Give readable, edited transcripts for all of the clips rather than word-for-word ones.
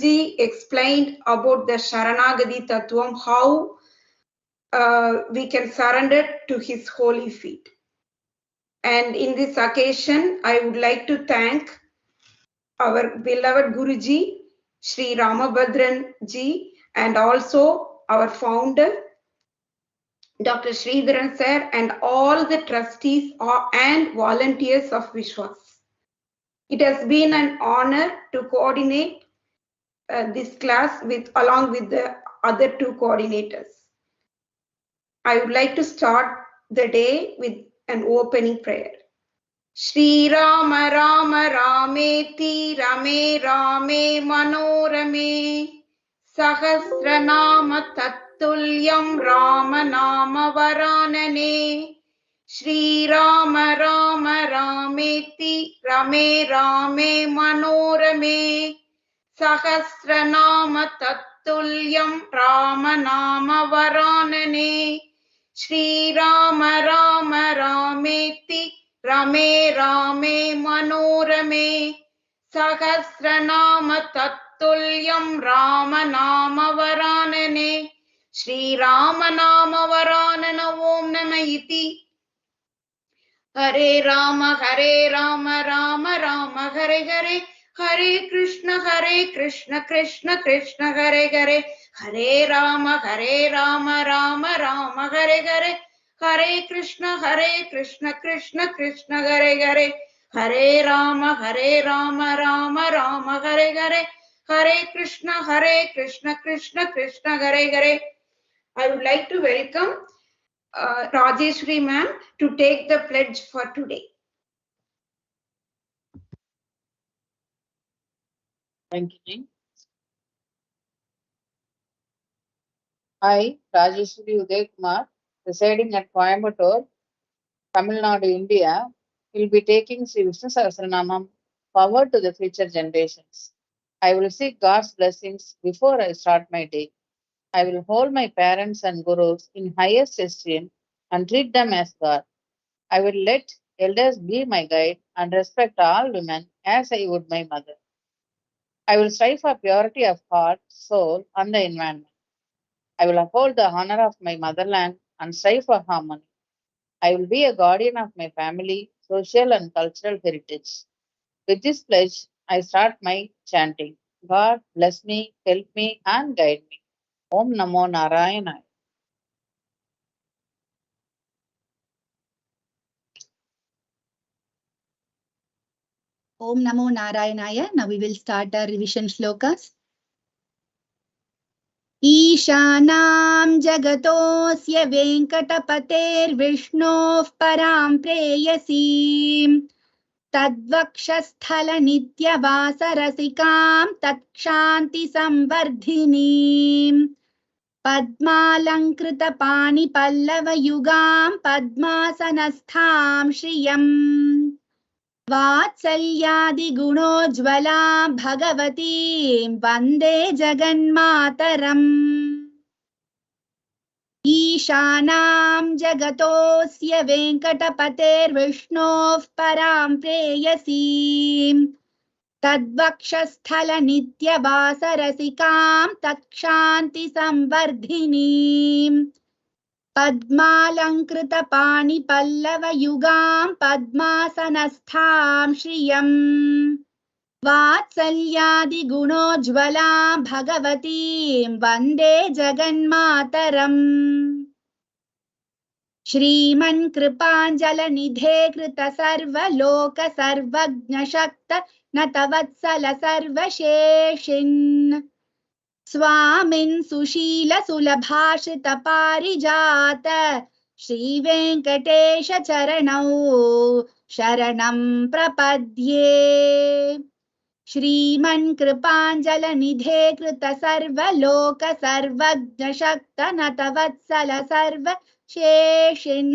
Guruji explained about the Sharanagati Tattvam, how we can surrender to his holy feet. And in this occasion, I would like to thank our beloved Guruji, Sri Ramabhadran Ji, and also our founder, Dr. Sridharan Sir, and all the trustees and volunteers of VISVAS. It has been an honor to coordinate this class along with the other two coordinators. I would like to start the day with an opening prayer. Shri Rama Rama Rameti Rame Rame Manorame Sahasranama Tattulyam Rama Nama Varanane Shri Rama Rama Rameti Rame Rame Manorame Sahasranama Tattulyam Rama Nama Varanane Shri Rama Rama Rameti Rame Rame Manorame Sahasranama Tattulyam Rama Nama Varanane Shri Rama Nama Varanana Om Nama Iti Hare Rama Rama Rama Hare Hare Hare Krishna Krishna Krishna Hare Hare Hare Rama Rama Rama Hare Hare Hare Krishna Krishna Krishna Hare Hare Hare Rama Rama Rama Hare Hare Hare Krishna Krishna Krishna Hare Hare. I would like to welcome Rajeshwari ma'am to take the pledge for today. Thank you, Ji. I, Rajeshwari Uday Kumar, residing at Coimbatore, Tamil Nadu, India, will be taking Sri Vishnu Sahasranamam forward to the future generations. I will seek God's blessings before I start my day. I will hold my parents and gurus in highest esteem and treat them as God. I will let elders be my guide and respect all women as I would my mother. I will strive for purity of heart, soul, and the environment. I will uphold the honor of my motherland and strive for harmony. I will be a guardian of my family, social, and cultural heritage. With this pledge, I start my chanting. God bless me, help me, and guide me. Om Namo Narayana. Om Namo Narayana. Now we will start our revision shlokas. Ishanam jagatosya venkatapater vishnof param preyasim tadvakshasthala nityavasarasikam takshanti samvardhinim padmalankrita pani pallava yugam padmasanastham shriyam Vatsalyadi gunojjvala bhagavati vande jaganmataram Ishanam jagatosya venkatapater vishnof param preyasim tadvakshasthala nityavasarasikam takshanti samvardhinim Padmalankrita pani pallava yugam padmasanastham shriyam Vatsalyadi gunojjvala bhagavati vande jaganmataram Shriman kripanjala nidhe krita sarva loka sarvagna shakta natavatsala sarva sheshin Swamin Sushila Sulabhashita Parijata Shri Venkatesha Charanau Sharanam Prapadye Shriman Kripanjala Nidhe Krita Sarva Loka Sarvagna Shakta Natavatsala Sarva Sheshin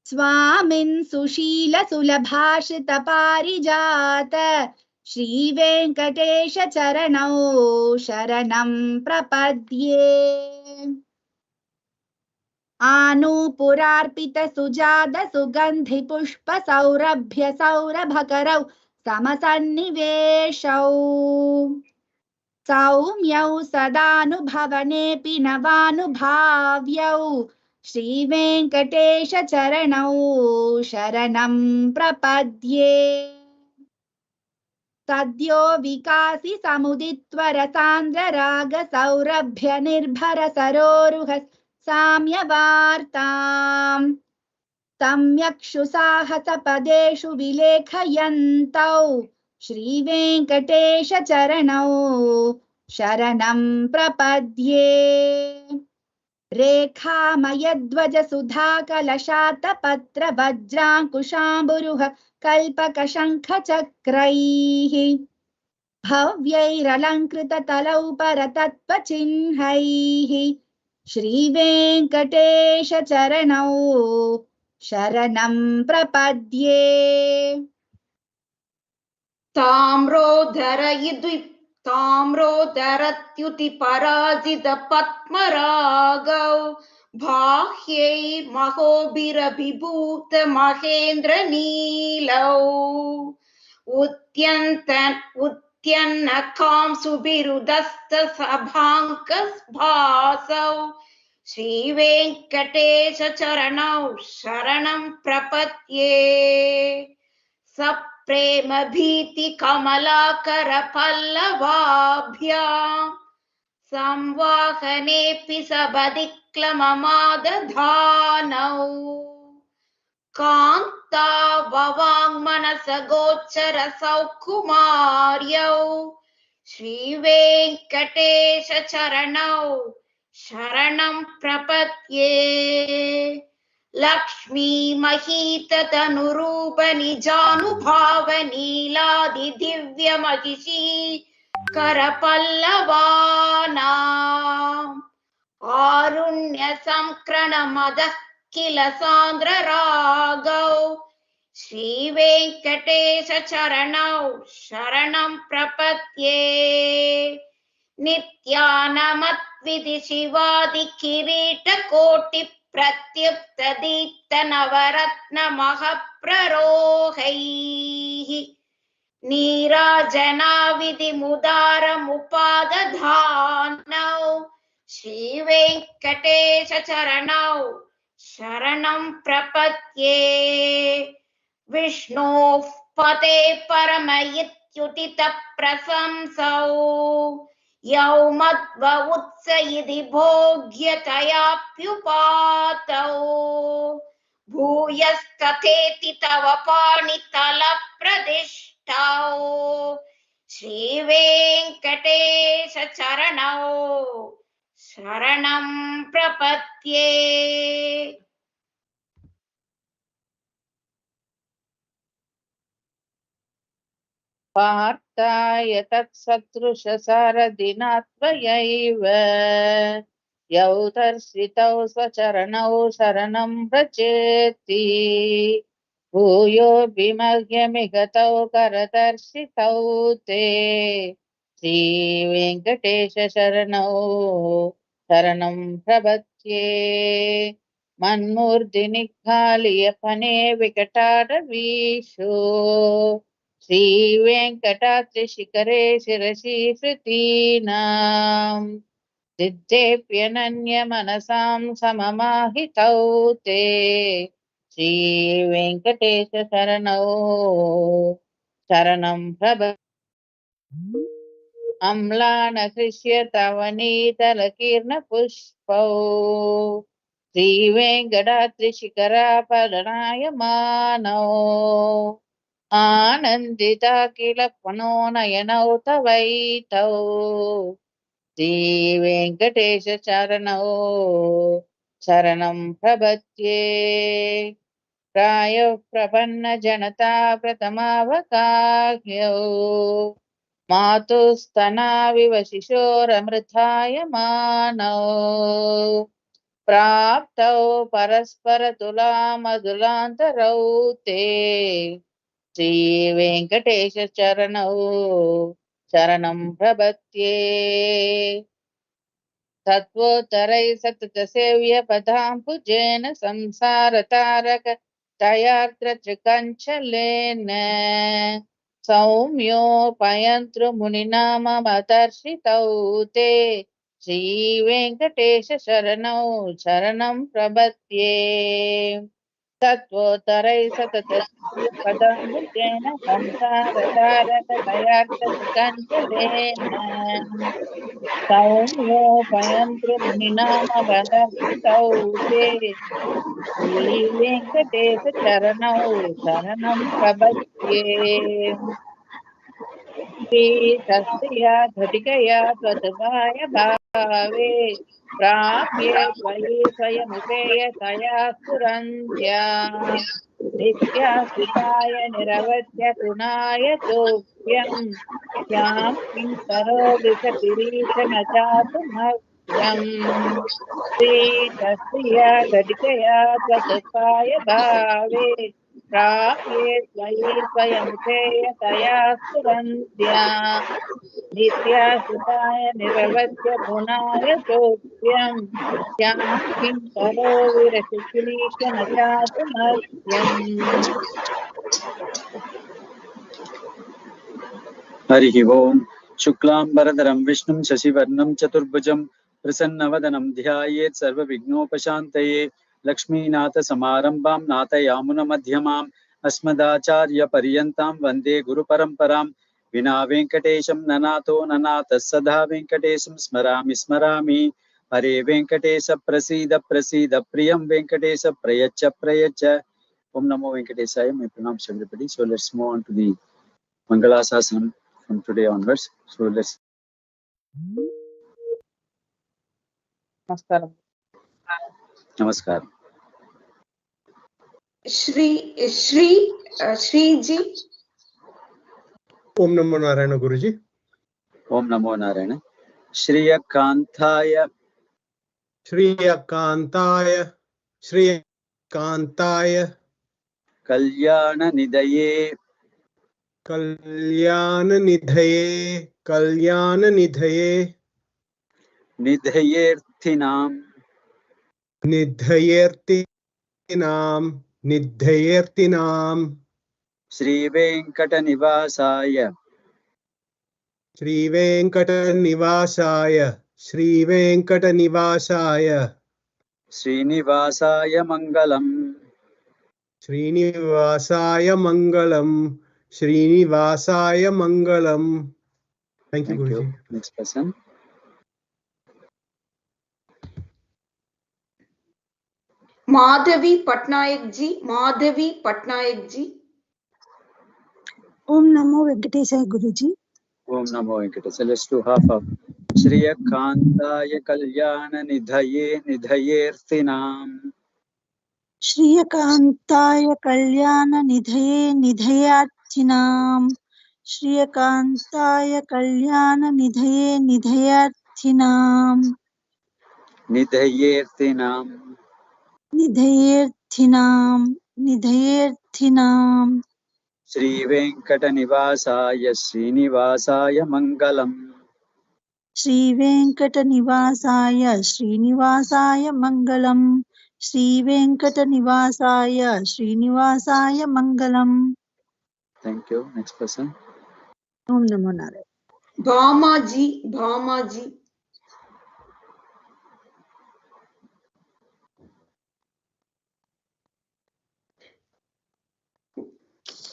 Swamin Sushila Sulabhashita Parijata Shri Venkatesha Charanau Sharanam Prapadye Anupurarpita Sujada Sugandhi Pushpa Saurabhya Saurabhakarau Samasanniveshau सौम्यौ सदानुभवनेऽपि नवानुभाव्यौ श्रीवेङ्कटेशचरणौ शरणं प्रपद्ये। सद्यो विकासि समुदित्वरसान्द्ररागसौरभ्य निर्भर सरोरुह साम्यवार्ताम् सम्यक्षु साहसपदेषु विलेखयन्तौ श्रीवेङ्कटेशचरणौ शरणं प्रपद्ये। रेखामयध्वज सुधाकलशातपत्र वज्राङ्कुशाम्बुरुह कल्पकशङ्खचक्रैः भव्यैरलङ्कृततलौ परतत्त्वचिह्नैः श्रीवेङ्कटेशचरणौ शरणं प्रपद्ये। ताम्रोदरत्युति पराजित पद्मरागौ बाह्यै महोभिरभिभूत महेन्द्र नीलौ उद्यन्नकां सुबिरुदस्त सभाङ्कभासौ श्रीवेङ्कटेश चरणौ शरणं प्रपद्ये। सप्रेम भीति कमलाकर पल्लवाभ्यां संवाहनेऽपि सबदिक्लममादधानौ कान्ता ववाङ्मनस गोचर सौकुमार्यौ श्रीवेङ्कटेश चरणौ शरणं प्रपद्ये। लक्ष्मी महीत तनुरूप निजानुभाव नीलादि दिव्य महिषी करपल्लवानाम् आरुण्य संक्रण मदः किल सान्द्र रागौ श्रीवेङ्कटेश चरणौ शरणं प्रपद्ये। नित्यानमद्विधि शिवादि किरीट कोटि प्रत्युक्त दीप्त नवरत्न महप्ररोहैः नीराजनाविधि मुदारमुपादधानौ श्रीवेङ्कटेश चरणौ शरणं प्रपद्ये। विष्णोः पते परम इत्युदित प्रशंसौ यौ मध्व उत्सयिधि भोग्यतयाप्युपातौ भूयस्तथेति तव पाणितल प्रदिष्टौ श्रीवेङ्कटेश चरणौ शरणं प्रपद्ये। पार्थाय तत्सदृशसारथिनात्मयैव यौ दर्शितौ स्वचरणौ शरणं व्रजेति भूयोऽपि मह्यमिगतौ करदर्शितौ ते श्रीवेङ्कटेश शरणौ शरणं प्रपद्ये। मन्मूर्धिनिघ्घालियफने विकटाटवीषु श्रीवेङ्कटाद्रिशिखरे शिरसि श्रुतीनां सिद्धेऽप्यनन्यमनसां सममाहितौ ते श्रीवेङ्कटेश शरणौ शरणं प्रपद्ये। अम्लानहृष्य तव नीतलकीर्णपुष्पौ श्रीवेङ्कटाद्रिशिखरापदनायमानौ आनन्दिता किल पुनोनयनौ तवैतौ श्रीवेङ्कटेश चरणौ शरणं प्रपद्ये। प्रायः प्रपन्न जनता प्रथमावकाह्यौ मातुस्तनाविव शिशोरमृतायमानौ प्राप्तौ परस्परतुलामधुलान्तरौ ते श्रीवेङ्कटेश चरणौ शरणं प्रपद्ये। तत्त्वोत्तरैः सततसेव्य पदाम्बुजेन संसारतारक तयात्र त्रिकञ्चलेन सौम्योपयन्तृ मुनिनामवदर्शितौ ते श्रीवेङ्कटेश शरणं प्रपद्ये तत्त्वोत्तरै सतत पदमृतेन संसारतारकदयार्कसुकञ्जलेन सौम्योपयन्तृ मुनिनामवदर्शितौ ते श्रीवेङ्कटेश शरणं प्रपद्ये श्रीशस्त्रिया घटिकया त्वदुपाय भावे प्राप्ये त्वयि स्वयमुपेयतया स्फुरन्त्या नित्याश्रिताय निरवध्य गुणाय तोभ्यम् यां किं करोमि स किरीट न चातुमव्यम् श्रीशस्त्रिया घटिकया त्वदुपाय भावे प्राप्ये त्वयि स्वयमुपेयतया स्फुरन्त्या नित्याश्रिताय निरवध्य गुणाय तोभ्यम् यां किं करोमि रसिकिरीट न चातुमव्यम् हरिः ओम् शुक्लाम्बरधरं विष्णुं शशिवर्णं चतुर्भुजं प्रसन्नवदनं ध्यायेत् सर्वविघ्नोपशान्तये लक्ष्मीनाथसमारम्भां नाथयामुनमध्यमाम् अस्मदाचार्यपर्यन्तां वन्दे गुरुपरम्परां विना वेङ्कटेशं ननातो ननाथः सदा वेङ्कटेशं स्मरामि हरे वेङ्कटेश प्रसीद प्रियं वेङ्कटेश प्रयच्छ Om Namo Venkatesaya. My pranams everybody. So let's move on to the Mangalasasana from today onwards. So let's. नमस्कारम् Namaskar. Shreeji. Om Namo Narayana Guruji. Om Namo Narayana. Shriya Kantaya. Kalyana Nidhaye. Nidhayertinam. Shri Venkatanivasaya. Srinivasaya Mangalam. Thank you, Guruji. Next person. Madhavi Patnaik ji. Om Namo Venkatesa Guruji. Om Namo Venkatesa. Let's do half of Shriya Kantaya Kalyana Nidhayertinam. Shriyakantaya Kalyana Nidhayarthinam. Shriyakantaya Kalyana Nidhayarthinam. Nidhayarthinam. Shri Venkatanivasaya Srinivasaya Mangalam. Shri Venkatanivasaya Srinivasaya Mangalam. Shri Venkatanivasaya Srinivasaya Mangalam. Thank you. Next person. Om Namo Narayana. Bhamaji.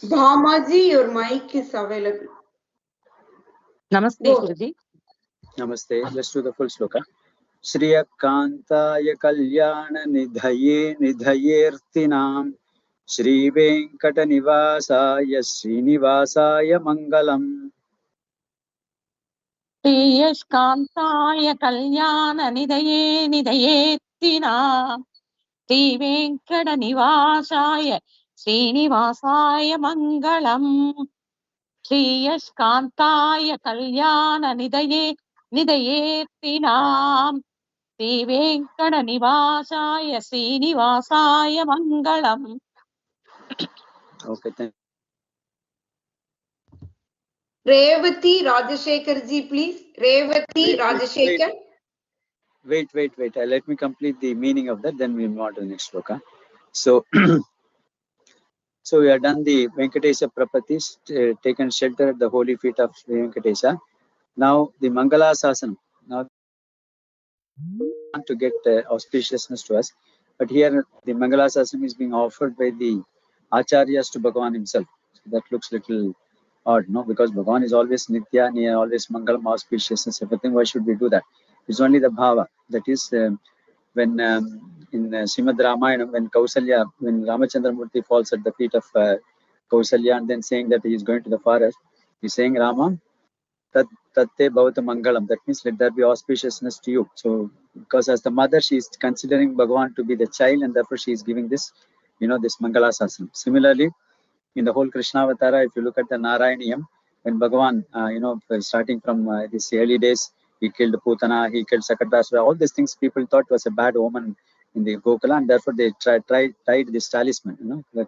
Bhamaji, your mic is available. Namaste, Go. Guruji. Namaste. Let's do the full sloka. Shriya Kantaya Kalyana Nidhayertinam. Shri Venkatanivasaya Srinivasaya Mangalam. Shriyaskantaya Kalyana Nidhayetina Shri Venkata Nivasaya Srinivasaya Mangalam Shriyaskantaya Kalyana Nidhayetina Shri Venkata Nivasaya Srinivasaya Mangalam. Okay, thank Revati Rajashekar ji, please. Revati Rajashekar. Wait. Let me complete the meaning of that, then we'll move on to the next sloka. So, So we have done the Venkatesa Prapatis, taken shelter at the holy feet of Venkatesa. Now the Mangala Sasanam. Now to get auspiciousness to us, but here the Mangala Sasanam is being offered by the Acharyas to Bhagavan himself. So that looks little odd, no? Because Bhagavan is always Nitya, and always Mangalam, auspiciousness, everything. Why should we do that? It's only the Bhava. That is when in Srimad Ramayana, when Kausalya, when Ramachandra Murthy falls at the feet of Kausalya and then saying that he is going to the forest, he's saying, Rama, Tatte Bhavata Mangalam. That means let there be auspiciousness to you. So, because as the mother, she is considering Bhagavan to be the child, and therefore she is giving this, this Mangala Sasanam. Similarly, in the whole Krishna Avatara, if you look at the Narayaniyam, when Bhagavan, starting from these early days, he killed Putana, he killed Sakatasura, all these things people thought was a bad omen in the Gokula, and therefore they tied this talisman, the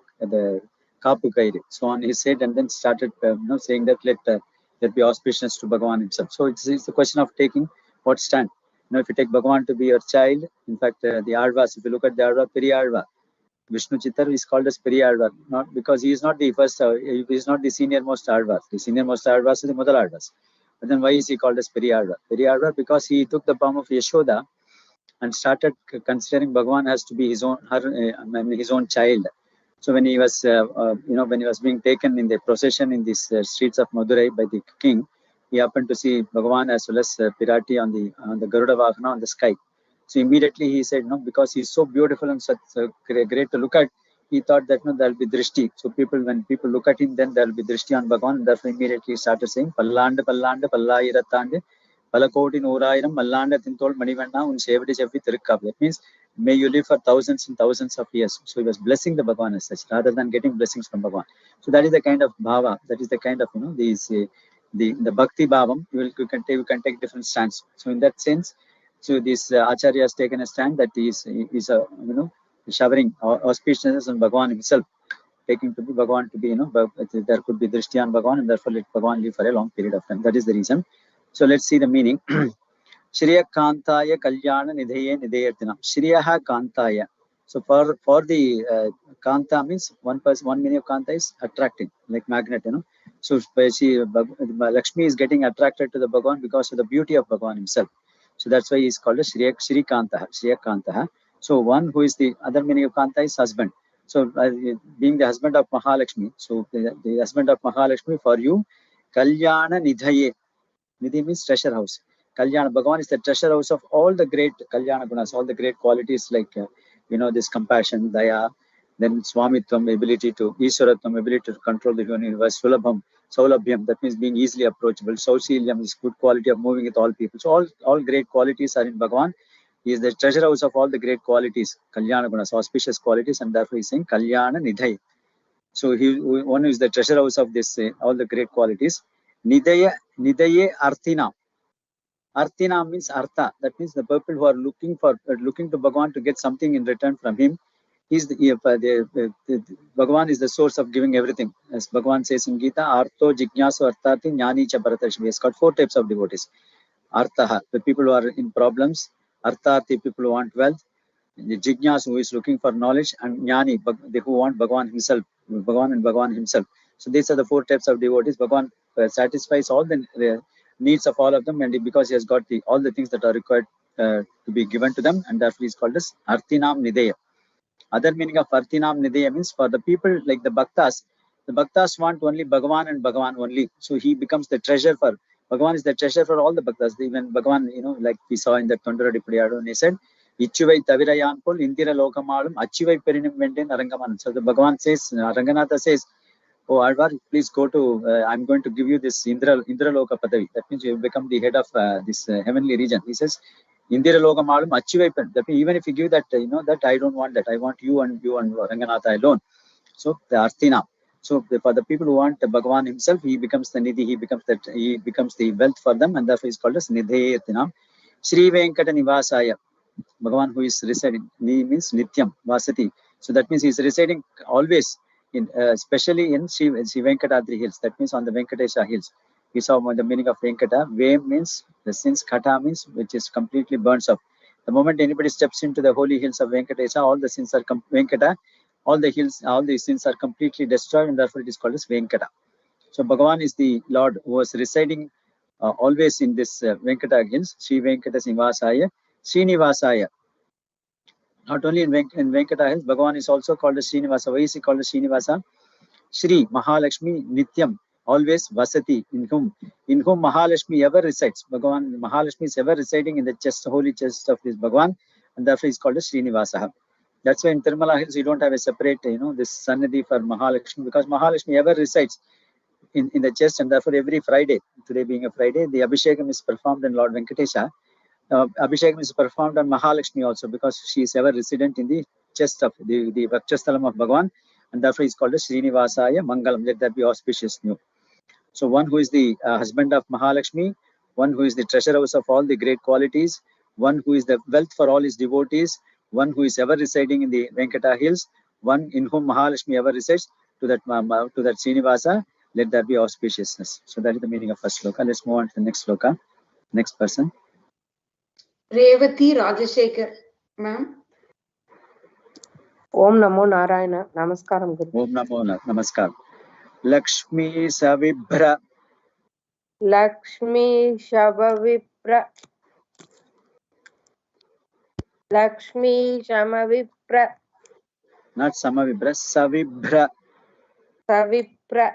Kapu Kairi. So on his head, and then started, saying that let be auspicious to Bhagavan himself. So it's the question of taking what stand. If you take Bhagavan to be your child, in fact, the Alvas, if you look at the Alva, Periyalva, Vishnu Chittar is called as Periyalvar, not because he is not the first, he is not the senior most Alvar. The senior most Alvar is the Mudal Alvas. But then why is he called as Periyalvar? Periyalvar because he took the form of Yashoda and started considering Bhagavan has to be his own child. So when he was, when he was being taken in the procession in these streets of Madurai by the king, he happened to see Bhagavan as well as Pirati on the Garuda Vahana on the sky. So immediately he said, no, because he's so beautiful and such great to look at, he thought that there will be drishti. So when people look at him, then there will be drishti on Bhagavan. And therefore immediately he started saying, Pallanda, Pallanda, Pallayirathande, Palakoti Nurairam, Mallanda Tintol Manivanna, Un Sevadi Chevi Tirukkav. That means, may you live for thousands and thousands of years. So he was blessing the Bhagavan as such, rather than getting blessings from Bhagavan. So that is the kind of bhava, that is the kind of, these, the Bhakti bhavam, you can take different stands. So in that sense, so this Acharya has taken a stand that he is showering auspiciousness on Bhagavan himself, taking to be Bhagavan to be, there could be drishti on Bhagavan, and therefore let Bhagavan live for a long period of time. That is the reason. So let's see the meaning. Shriya Kantaya Kalyana Nidhaye Nidhayatinam. Shriyaha Kantaya. So for the Kanta means one meaning of Kanta is attracting, like magnet, So Lakshmi is getting attracted to the Bhagavan because of the beauty of Bhagavan himself. So that's why he is called as Shri Kantaha. So one who is the other meaning of Kanta is husband. So being the husband of Mahalakshmi, so the husband of Mahalakshmi for you, Kalyana Nidhaye. Nidhi means treasure house. Kalyana, Bhagavan is the treasure house of all the great Kalyana Gunas, all the great qualities like, this compassion, daya, then Swamitvam, ability to, Iswaratvam, ability to control the universe, Sulabham, Saulabhyam, that means being easily approachable, Sausilyam is good quality of moving with all people. So all great qualities are in Bhagavan. He is the treasure house of all the great qualities, Kalyana Gunas, auspicious qualities, and therefore he is saying Kalyana Nidhai. So one is the treasure house of this, all the great qualities. Nidaye Arthina. Arthina means Artha. That means the people who are looking to Bhagavan to get something in return from him. Bhagavan is the source of giving everything. As Bhagavan says in Gita, Artho Jignasu Arthati Jnani Cha Bharatashmi. It's got 4 types of devotees. Arthaha, the people who are in problems. Arthati, people who want wealth. The Jignasu, who is looking for knowledge, and Jnani, who want Bhagavan himself. Bhagavan and Bhagavan himself. So these are the 4 types of devotees. Bhagavan satisfies all the needs of all of them, and because he has got all the things that are required to be given to them, and therefore he is called as Arthinam Nideya. Other meaning of Arthinam Nideya means for the people like the Bhaktas want only Bhagavan and Bhagavan only. So he becomes the treasure for, Bhagavan is the treasure for all the Bhaktas. Even Bhagavan, like we saw in the Tondara Dipudiyadu, and he said, Ichuvai Tavirayan Pol, Indira Lokamalum, Achivai Perinim Venden Arangaman. So the Bhagavan says, Ranganatha says, oh Alvar, please go to, I'm going to give you this Indra Loka Padavi. That means you become the head of this heavenly region. He says, Indira Loka Malum Achivaipan. That means even if you give that, that I don't want that. I want you and Ranganatha alone. So the Arthina. So for the people who want Bhagavan himself, he becomes the Nidhi, he becomes the wealth for them, and therefore he is called as Nidhe Arthinam. Shri Venkata Nivasaya. Bhagavan who is residing, Ni means Nityam, Vasati. So that means he is residing always, especially in Sri Venkatadri hills. That means on the Venkatesha hills. We saw the meaning of Venkata. Ve means the sins, Kata means which is completely burns up. The moment anybody steps into the holy hills of Venkatesha, all the sins are Venkata all the hills, all the sins are completely destroyed, and therefore it is called as Venkata. So Bhagavan is the Lord who was residing always in this Venkata hills, Sri Venkatesa Nivasaya, Srinivasaya. Not only in Venkata hills, Bhagavan is also called as Srinivasa. Why is he called as Srinivasa? Shri Mahalakshmi Nityam, always Vasati, in whom Mahalakshmi ever resides. Bhagavan, Mahalakshmi is ever residing in the chest, holy chest of this Bhagavan, and therefore is called as Srinivasa. That's why in Tirumala hills you don't have a separate, this Sannidhi for Mahalakshmi, because Mahalakshmi ever resides in the chest, and therefore every Friday, today being a Friday, the Abhishekam is performed in Lord Venkatesa. Abhishekam is performed on Mahalakshmi also, because she is ever resident in the chest of the Vakshasthalam of Bhagavan, and therefore is called as Srinivasaya Mangalam. Let that be auspicious new. So one who is the husband of Mahalakshmi, one who is the treasure house of all the great qualities, one who is the wealth for all his devotees, one who is ever residing in the Venkata hills, one in whom Mahalakshmi ever resides, to that Srinivasa, let that be auspiciousness. So that is the meaning of first sloka. Let's move on to the next sloka. Next person. Revati Rajashekar, ma'am. Om Namo Narayana. Namaskaram Guru. Om Namo Namaskar. Lakshmi Savibhra. Lakshmi Shavavipra. Lakshmi Shamavipra. Not Samavibhra, Savibhra. Savipra.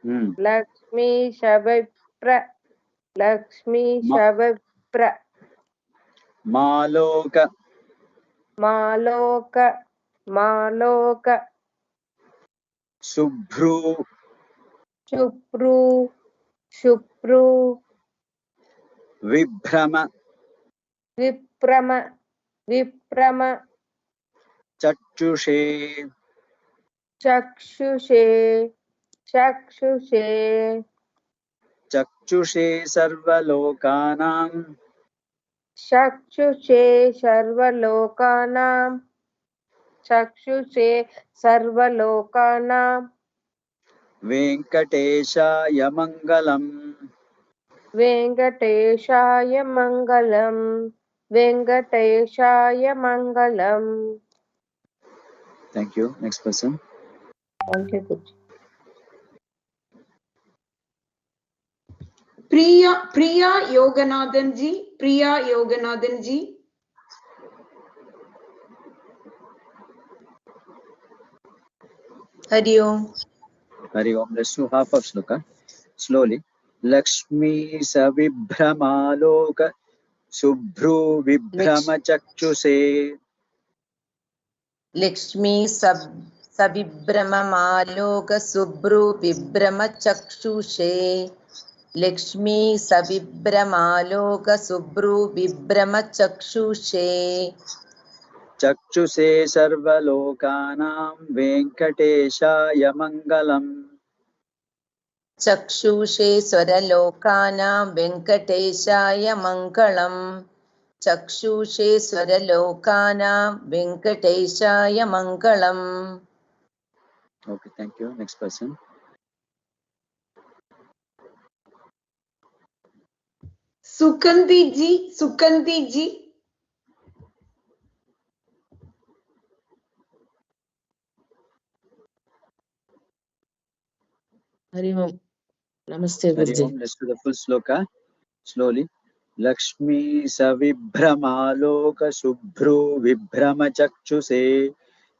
Lakshmi Shavipra. Lakshmi Shavipra. Maloka. Maloka. Maloka. Subhru. Shupru. Shupru. Vibhrama. Viprama. Viprama. Chachushe. Chakshushe. Chakshushe. Chachushe Sarvalokanam. Chakshushe Sarvalokanam. Chakshushe Sarvalokanam. Venkateshaya Mangalam. Venkateshaya Mangalam. Venkateshaya Mangalam. Thank you. Next person. Thank you, Guruji. Priya Yoganathan ji. Priya Yoganathan ji. Hari Om. Hari Om. Let's do half of sloka. Slowly. Lakshmi Savibhramaloka Subhru Vibhrama Chakshuse. Lakshmi Savibhramamaloka Subhru Vibhrama Chakshushe. Lakshmi Savibhramaloka Subhru Vibhrama Chakshushe. Chakshuse Sarvalokanam Venkateshaya Mangalam. Chakshushe Swaralokanam Venkateshaya Mangalam. Chakshushe Swaralokanam Venkateshaya Mangalam. Okay, thank you. Next person. Sukandi ji. Sukandi ji. Hari Om. Namaste, Hari Guruji. Om. Let's do the full sloka. Slowly. Lakshmi Savibhramaloka Subhru Vibhrama Chakshuse.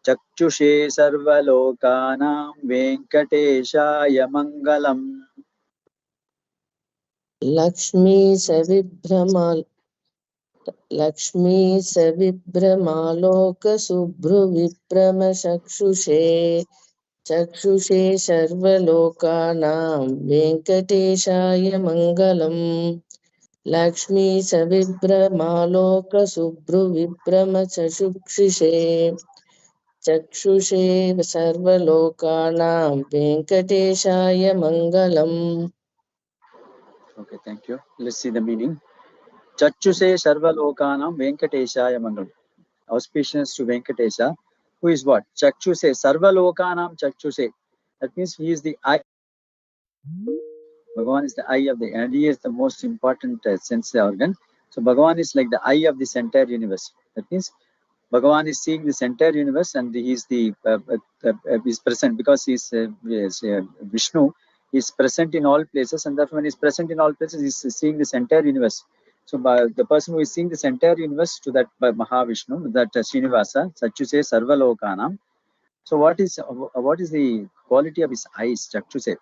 Chakshushe Sarvalokanam Venkateshaya Mangalam. Lakshmi Savibhramaloka Subhru Viprama Chakshushe. Chakshushe Sarvalokanam Venkateshaya Mangalam. Lakshmi Savibhramaloka Subhru Viprama Chakshushe. Chakshushe Sarvalokanam Venkateshaya Mangalam. Okay, thank you. Let's see the meaning. Chachuse Sarvalokanam Venkateshaya Mangalam. Auspicious to Venkatesa, who is what? Chakshuse Sarvalokanam Chakshuse. That means he is the eye. Bhagavan is the eye of the, and he is the most important sense organ. So Bhagavan is like the eye of this entire universe. That means Bhagavan is seeing this entire universe, and he is is present because he is Vishnu. He is present in all places, and therefore when he is present in all places, he is seeing this entire universe. So the person who is seeing this entire universe to that Mahavishnu, that Srinivasa, Chachuse Sarvalokanam. So what is the quality of his eyes? Chakshuse.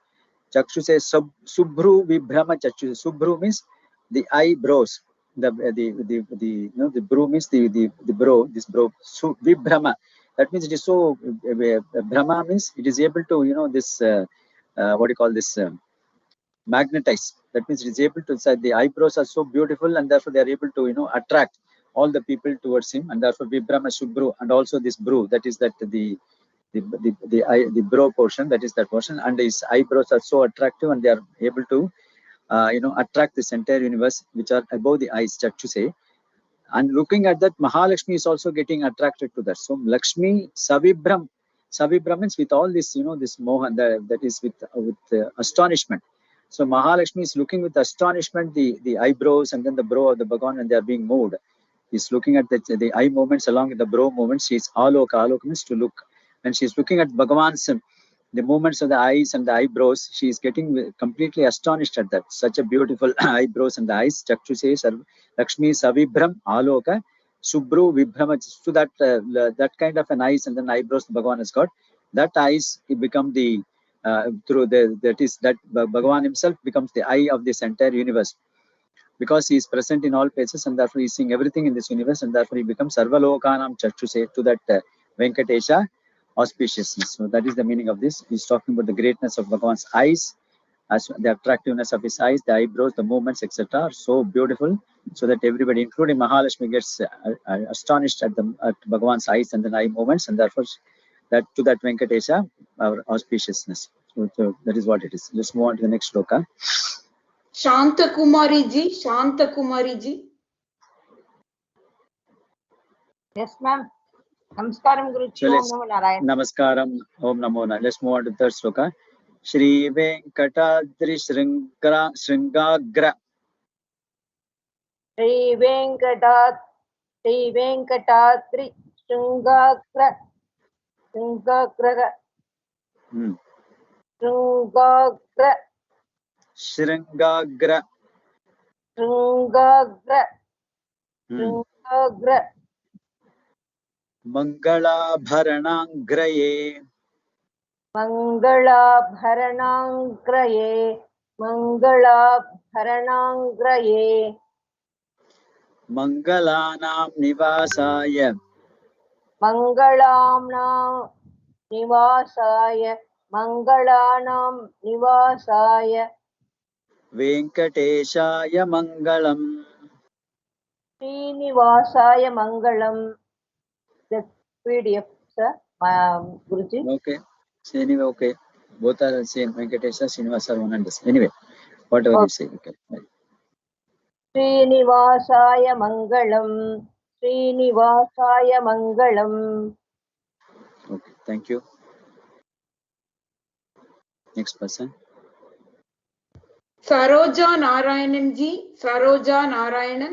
Chakshuse Subhru Vibhrama Chakshuse. Subhru means the eyebrows. The brow means the brow. This brow. Vibhrama. That means it is so. Brahma means it is able to this. What do you call this? Magnetize. That means it is able to say the eyebrows are so beautiful, and therefore they are able to attract all the people towards him, and therefore Vibhrama Subhru, and also this brew, that is that the brow portion, that is that portion, and his eyebrows are so attractive, and they are able to attract this entire universe, which are above the eyes, Chakshuse. And looking at that, Mahalakshmi is also getting attracted to that. So Lakshmi Savibram means with all this this mohan, that is with astonishment. So Mahalakshmi is looking with astonishment the eyebrows and then the brow of the Bhagavan, and they are being moved. He's looking at the eye movements along with the brow movements. She's aloka means to look, and she's looking at Bhagavan's the movements of the eyes and the eyebrows. She is getting completely astonished at that. Such a beautiful eyebrows and the eyes. Chakshuse Lakshmi Savibram Aloka Subhru Vibhrama. To that kind of an eyes and then eyebrows the Bhagavan has got. That eyes become the that Bhagavan himself becomes the eye of this entire universe, because he is present in all places, and therefore he is seeing everything in this universe, and therefore he becomes Sarvalokanam Chakshuse, to that Venkatesa auspiciousness. So that is the meaning of this. He's talking about the greatness of Bhagavan's eyes, as the attractiveness of his eyes, the eyebrows, the movements, etc. are so beautiful, so that everybody, including Mahalakshmi, gets astonished at Bhagavan's eyes and the eye movements, and therefore that to that Venkatesa, our auspiciousness. So that is what it is. Let's move on to the next shloka. Shanta Kumari ji. Yes, ma'am. Namaskaram, Guruji. Om Namo Narayan. Namaskaram. Om Namo Narayan. Let's move on to the third shloka. Shri Venkatadri Shringagra. Shri Venkatadri Shringagra. Shringagra. Mangalabharanangraye. Mangalanam Nivasaya. Venkatesaya Mangalam. Srinivasaya Mangalam. The PDF, sir. Guruji. Okay. So anyway, okay. Both are the same. Venkatesa, Srinivasa are one and the same. Anyway, whatever you say. Okay. Srinivasaya Mangalam. Srinivasaya Mangalam. Okay. Thank you. Next person. Saroja Narayanan ji. Saroja Narayanan.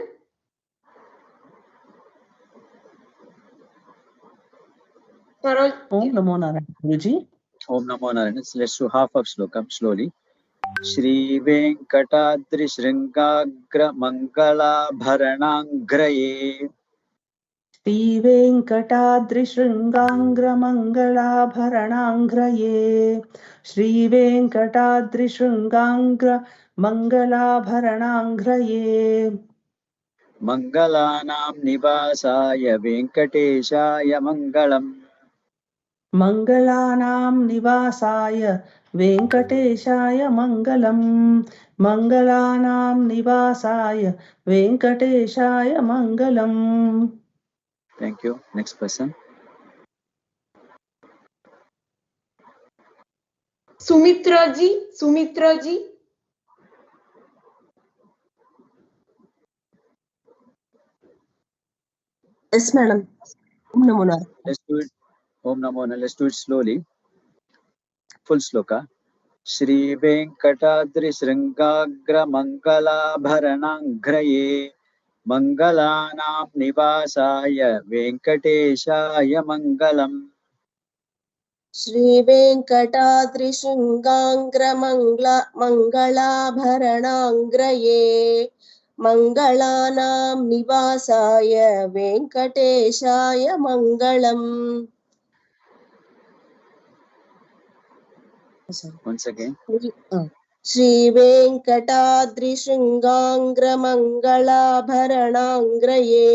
Om Namo Narayan, Guruji. Om Namo Narayan. Let's do half of slokam slowly. Shri Venkatadri Shringagra Mangala Bharanangraye. Shri Venkatadri Shringangra Mangalabharanangraye. Shri Venkatadri Shringangra Mangalabharanangraye. Mangalanam Nivasaya Venkatesaya Mangalam. Mangalanam Nivasaya Venkatesaya Mangalam. Mangalanam Nivasaya Venkatesaya Mangalam. Thank you. Next person. Sumitra ji. Yes, madam. Om Namo Narayan. Let's do it. Om Namo Narayan. Let's do it slowly. Full sloka. Shri Venkatadri Shringagra Mangala Bharanangraye. Mangalanam Nivasaya Venkateshaya Mangalam. श्रीवेङ्कटाद्रिशृङ्गाङ्ग्रमङ्गलाभरणाङ्ग्रये मङ्गलानां निवासाय वेङ्कटेशाय मङ्गलम्. Once again. श्रीवेङ्कटाद्रिशृङ्गाङ्ग्रमङ्गलाभरणाङ्ग्रये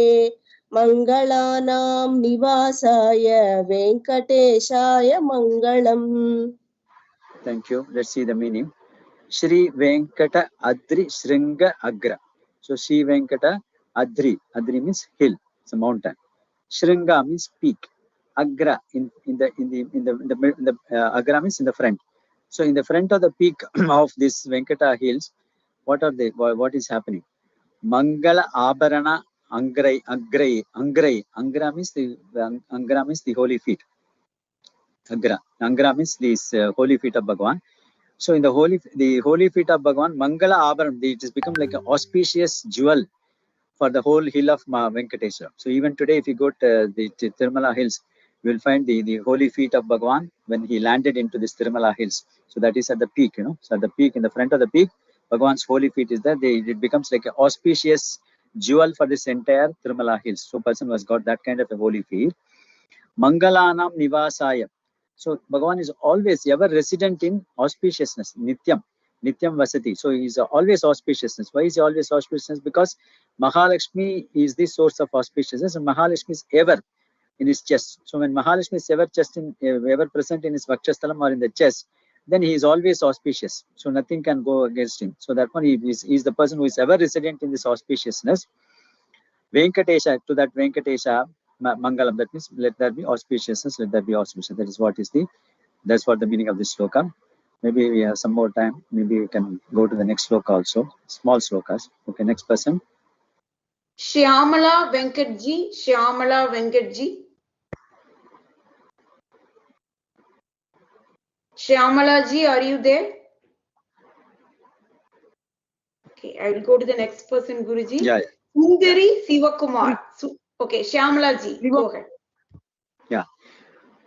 मङ्गलानां निवासाय वेङ्कटेशाय मङ्गलम्. Thank you. Let's see the meaning. Shri Venkata Adri Shringa Agra. So Shri Venkata Adri. Adri means hill. It's a mountain. Shringa means peak. Agra in the Agra means in the front. So in the front of the peak of this Venkata hills, what is happening? Mangala Abarana Angrai. Angra means the holy feet. Angra means these holy feet of Bhagavan. So in the holy feet of Bhagavan, Mangala Abharan, it has become like an auspicious jewel for the whole hill of Venkateswara. So even today, if you go to the Tirumala hills, you will find the holy feet of Bhagavan when he landed into this Tirumala hills. So that is at the peak, So at the peak, in the front of the peak, Bhagavan's holy feet is there. It becomes like an auspicious jewel for this entire Tirumala hills. So person has got that kind of a holy feet. Mangalanam Nivasaya. So Bhagavan is always ever resident in auspiciousness, Nityam Vasati. So he is always auspiciousness. Why is he always auspiciousness? Because Mahalakshmi is the source of auspiciousness, and Mahalakshmi is ever in his chest. So when Mahalakshmi is ever present in his Vakshasthalam or in the chest, then he is always auspicious. So nothing can go against him. So that one he is the person who is ever resident in this auspiciousness. Venkatesha, to that Venkatesha Mangalam, that means let there be auspiciousness, let there be auspicious. That's what the meaning of this sloka. Maybe we have some more time. Maybe we can go to the next sloka also. Small slokas. Okay, next person. Shyamala Venkatji. Shyamala Venkatji. Shyamala ji, are you there? Okay, I will go to the next person, Guruji. Yeah. Sundari Sivakumar. Okay, Shyamala ji, go ahead. Yeah.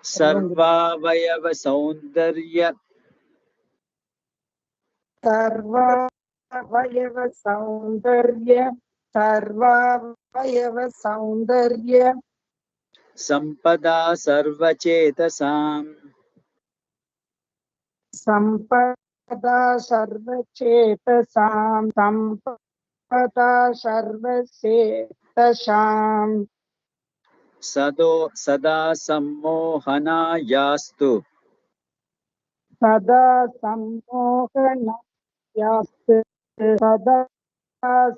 Sarva Vayava Saundarya. Sarva Vayava Saundarya. Sarva Vayava Saundarya. Sampada Sarva Chetasam. Sampada Sarva Chetasam. Sampada Sarva Chetasam. Sada Sammohana Yastu. Sada Sammohana Yastu. Sada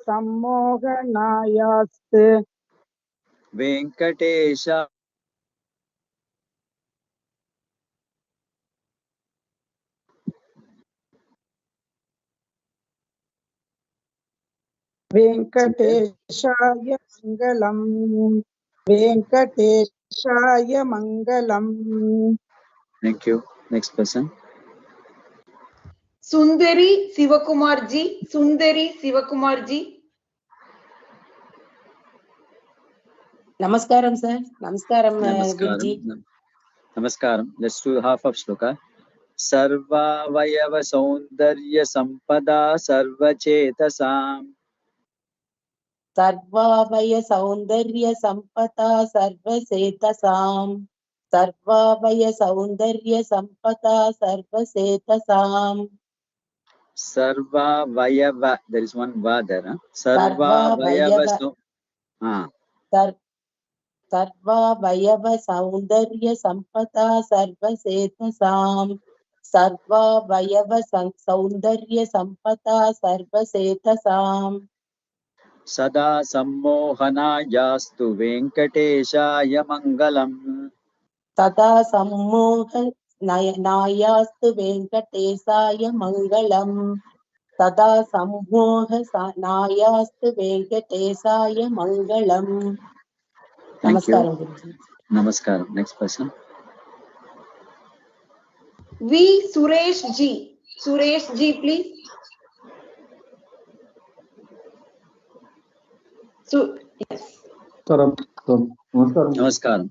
Sammohana Yastu. Venkatesha. Venkateshaya Mangalam. Venkateshaya Mangalam. Thank you. Next person. Sundari Sivakumar ji. Sundari Sivakumar ji. Namaskaram, sir. Namaskaram, Guruji. Namaskaram. Let's do half of sloka. Sarva Vayava Saundarya Sampada Sarva Chetasam. सर्वाभय सौन्दर्य सम्पता सर्वसेतसाम्. सर्वाभय सौन्दर्य सम्पता सर्वसेतसाम्. Sarva Vayava. There is one va there. Huh? Sarva Vayava. सर्वाभयव सौन्दर्य सम्पता सर्वसेतसाम्. सर्वाभयव सौन्दर्य सम्पता सर्वसेतसाम्. Sada Sammohana Yastu Venkateshaya Mangalam. Sada Sammoha Nayastu Venkatesaya Mangalam. Sada Sammoha Nayastu Venkatesaya Mangalam. Namaskaram, Guruji. Namaskaram. Next person. V. Suresh ji. Suresh ji, please. So, yes. Namaskaram.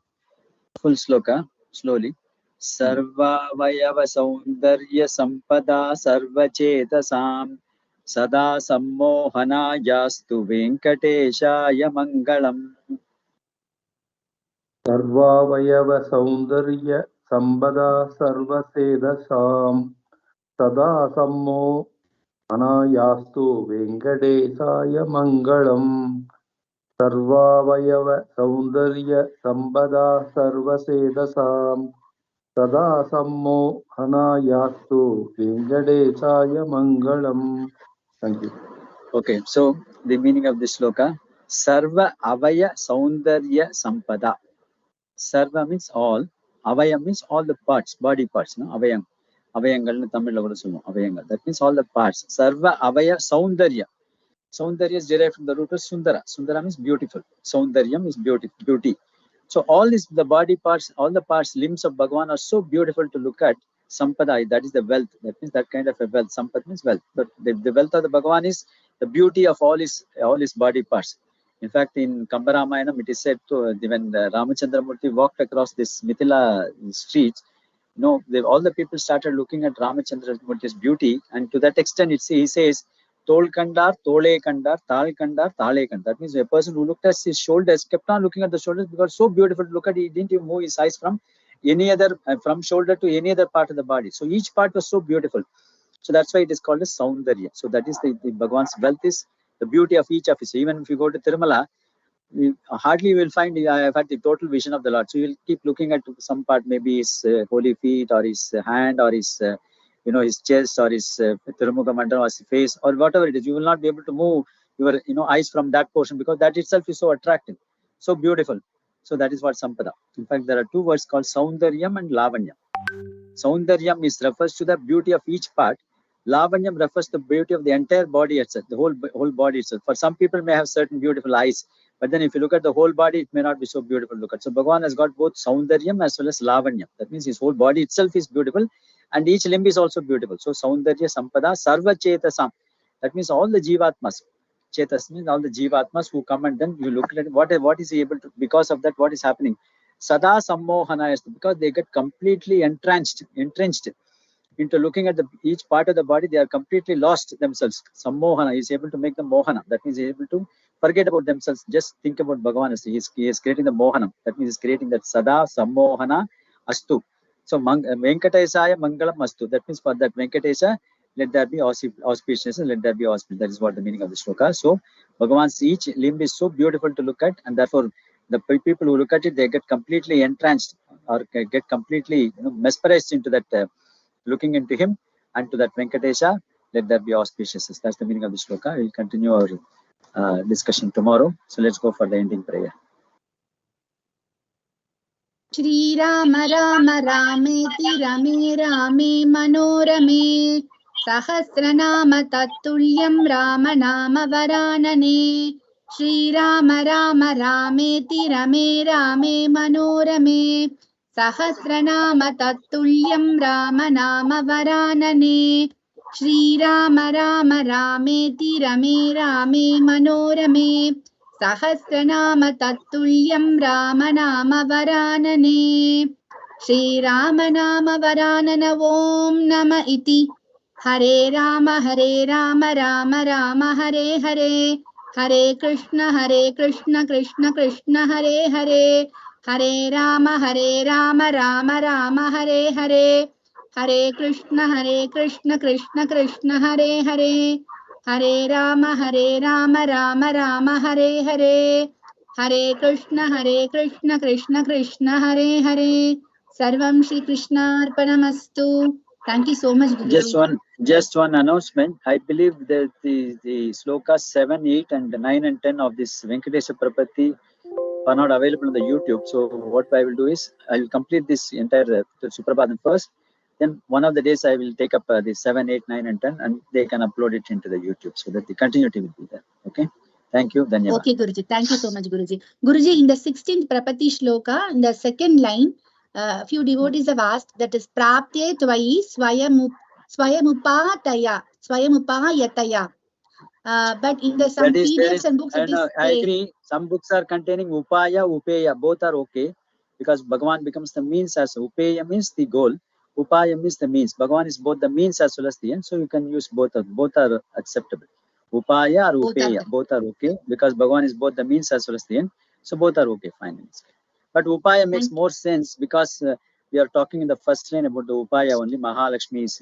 Full sloka, slowly. Sarvavayava saundarya sampada sarvachetasam sada sammohana yastu venkateshaya mangalam. Sarvavayava saundarya sambada sarvasedasam sada sammo anayastu venkatesaya mangalam. Sarvavayava saundarya sambada sarvasedasam sada sammo anayastu venkatesaya mangalam. Thank you. Okay, so the meaning of this sloka: Sarva avaya saundarya sampada. Sarva means all. Avaya means all the parts, body parts. No, avayam. Avayangal Tamil la kuda solluvom. Avayangal. That means all the parts. Sarva avaya saundarya. Saundarya is derived from the root of sundara. Sundara means beautiful. Saundaryam is beauty. So all these, the body parts, all the parts, limbs of Bhagavan are so beautiful to look at. Sampada, that is the wealth. That means that kind of a wealth. Sampad means wealth. But the wealth of the Bhagavan is the beauty of all his body parts. In fact, in Kambaramayanam, it is said to when Ramachandra Murthy walked across this Mithila streets, all the people started looking at Ramachandra Murthy's beauty, and to that extent, he says, Tol kandar, tole kandar, tal kandar, tale kandar. That means a person who looked at his shoulders kept on looking at the shoulders because so beautiful to look at. He didn't even move his eyes from any other, from shoulder to any other part of the body. So each part was so beautiful. So that's why it is called as Saundarya. So that is the Bhagwan's wealth is the beauty of each of his. Even if you go to Tirumala, hardly you will find I have had the total vision of the Lord. So you will keep looking at some part, maybe his holy feet or his hand or his his chest or his Tirumuga Mandala or his face or whatever it is. You will not be able to move your eyes from that portion because that itself is so attractive, so beautiful. So that is what Sampada. In fact, there are two words called Saundaryam and Lavanyam. Saundaryam refers to the beauty of each part. Lavanyam refers to the beauty of the entire body itself, the whole body itself. For some people may have certain beautiful eyes, but then if you look at the whole body, it may not be so beautiful to look at. So Bhagavan has got both Saundaryam as well as Lavanyam. That means his whole body itself is beautiful and each limb is also beautiful. So Saundarya Sampada Sarva Chetasam. That means all the Jivatmas. Chetas means all the Jivatmas who come, and then you look at what is he able to, because of that, what is happening? Sada Sammohana, because they get completely entrenched into looking at each part of the body. They are completely lost themselves. Sammohana is able to make them mohana. That means he is able to forget about themselves. Just think about Bhagavan. He is creating the mohanam. That means he is creating that sada sammohana astu. So Venkatesaya mangalam astu. That means for that Venkatesa, let there be auspiciousness and let there be auspicious. That is what the meaning of the shloka. So Bhagavan's each limb is so beautiful to look at, and therefore the people who look at it, they get completely entranced or get completely mesmerized into that. Looking into him and to that Venkatesha, let there be auspiciousness. That's the meaning of the shloka. We'll continue our discussion tomorrow. So let's go for the ending prayer. Shri Rama Rama Rameti Rame Rame Manorame Sahasranama Tatulyam Rama Nama Varanane Shri Rama Rama Rameti Rame Rame Manorame Sahasranama Tatulyam Rama Nama Varanane Shri Rama Rama Rameti Rame Rame Manorame Sahasranama Tatulyam Rama Nama Varanane Shri Rama Nama Varanana Om Nama Iti Hare Rama Rama Rama Hare Hare Hare Krishna Krishna Krishna Hare Hare Hare Rama Rama Rama Hare Hare Hare Krishna Krishna Krishna Hare Hare Hare Rama Rama Hare Hare Hare Krishna Krishna Krishna Hare Hare Sarvam Shri Krishna Arpanamastu. Thank you so much, Guruji. Just one announcement. I believe that the slokas 7, 8 and 9 and 10 of this Venkatesa Suprabhatham are not available on the YouTube. So what I will do is I will complete this entire Suprabhatham first. Then one of the days I will take up the 7, 8, 9 and 10 and they can upload it into the YouTube so that the continuity will be there. Okay. Thank you. Dhanyavad. Okay, Guruji. Thank you so much, Guruji. Guruji, in the 16th Prapati Shloka, in the second line, few devotees have asked, that is Prapte Tvai Swayamupayataya. But in the some PDFs and books, it is. I agree. Some books are containing upaya, upeya. Both are okay because Bhagavan becomes the means as upeya means the goal. Upaya means the means. Bhagavan is both the means as well as the end. So you can use both. Both are acceptable. Upaya or upeya. Both are okay because Bhagavan is both the means as well as the end. So both are okay. Fine. But upaya makes more sense because we are talking in the first line about the upaya only. Mahalakshmi is,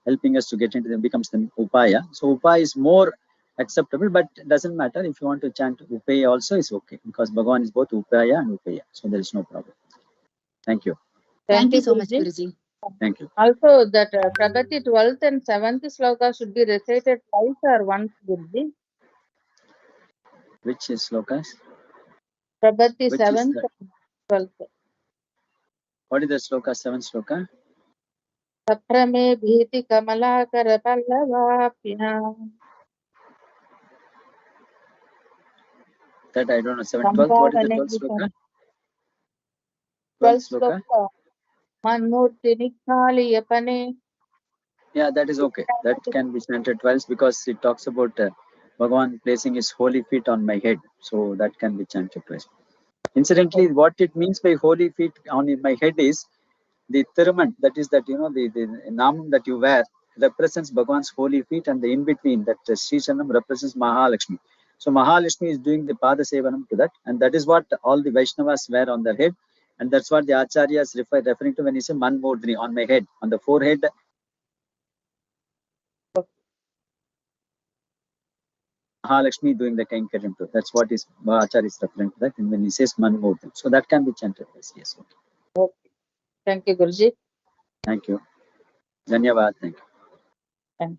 helping us to get into them, becomes the upaya. So upaya is more acceptable, but it doesn't matter. If you want to chant upaya also is okay because Bhagavan is both upaya and upaya. So there is no problem. Thank you. Thank you so much, Guruji. Thank you. Also, that Prabhati 12th and 7th sloka should be recited twice or once, Guruji. Which is slokas? Prabhati 7th and 12th. What is the sloka? 7th sloka? Saprame bhiti kamalakara pallavapya. That I don't know. 7th, 12th. What is the 12th sloka? 12th sloka? Manmurti nikhali yapane. Yeah, that is okay. That can be chanted twice because it talks about Bhagavan placing his holy feet on my head. So that can be chanted twice. Incidentally, what it means by holy feet on my head is the Tirumand, that is that, the Namam that you wear represents Bhagavan's holy feet, and the in between that Sri Chanam represents Mahalakshmi. So Mahalakshmi is doing the Pada Sevanam to that, and that is what all the Vaishnavas wear on their head, and that's what the Acharyas referring to when he says Manmodhini, on my head, on the forehead. Mahalakshmi doing the Kainkaryam too. That's what is Acharya is referring to that, and when he says Manmodhini. So that can be chanted. Yes. Okay. Thank you, Guruji. Thank you. Dhanyavad. Thank you. Thank you.